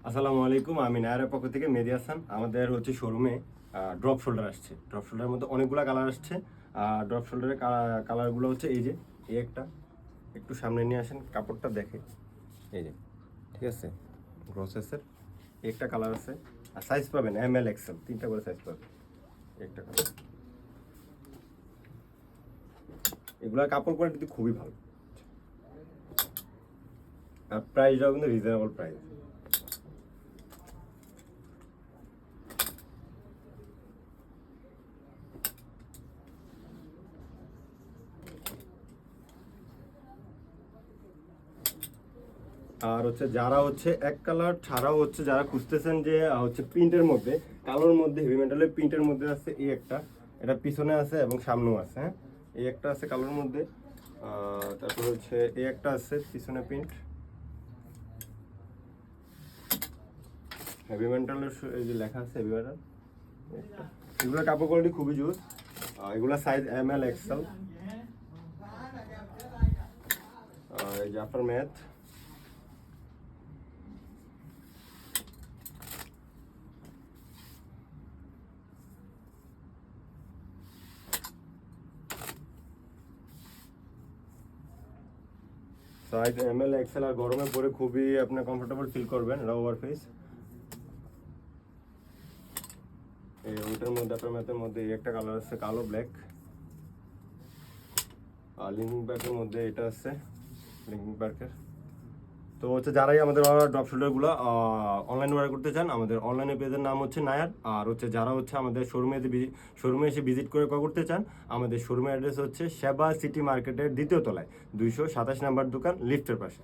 আসসালামু আলাইকুম, আমি নায়ারের পক্ষ থেকে মেহেদী হাসান। আমাদের হচ্ছে শোরুমে ড্রপ শোল্ডার আসছে। ড্রপ শোল্ডারের মধ্যে অনেকগুলো কালার আসছে। ড্রপ শোল্ডারের কালারগুলো হচ্ছে এই একটা, একটু সামনে নিয়ে আসেন, কাপড়টা দেখে। এই যে, ঠিক আছে, গ্রসেসের একটা কালার আছে। আর সাইজ পাবেন ML XL, তিনটা করে সাইজ পাবেন। একটা কালার, এগুলোর কাপড় কোয়ালিটি খুবই ভালো। আর প্রাইসটাও কিন্তু রিজনেবল প্রাইস। আর হচ্ছে যারা হচ্ছে এক কালার ছাড়াও হচ্ছে যারা খুঁজতেছেন যে হচ্ছে প্রিন্টের মধ্যে, কালোর মধ্যে হেভি মেটালের প্রিন্টের মধ্যে আছে এই একটা, এটা পিছনে আছে এবং সামনেও আছে। হ্যাঁ, এই একটা আছে কালোর মধ্যে। তারপর হচ্ছে এই একটা আছে পিছনে প্রিন্ট হেভি মেটালের, এই যে লেখা আছে হেভি মেটাল। এগুলোর কাপড় কোয়ালিটি খুবই জোস। এগুলো সাইজ ML XL। এই যে আপনার ম্যাথ, সাইজ ML XL। আর গরমে পরে খুবই আপনি কমফোর্টেবল ফিল করবেন। এটা ওভার ফেস। এই ওইটার মধ্যে আপনার ম্যাথের মধ্যে এই একটা কালার আছে কালো ব্ল্যাক। আর লিঙ্কিং পার্কের মধ্যে এটা আছে লিঙ্কিং পার্কের। তো হচ্ছে যারাই আমাদের ড্রপ শোল্ডারগুলো অনলাইন অর্ডার করতে চান, আমাদের অনলাইনে পেজের নাম হচ্ছে নায়ার। আর হচ্ছে যারা হচ্ছে আমাদের শোরুমে এসে ভিজিট করে করতে চান, আমাদের শোরুমের অ্যাড্রেস হচ্ছে সেবা সিটি মার্কেটের দ্বিতীয় তলায় 227 নাম্বার দোকান, লিফটের পাশে।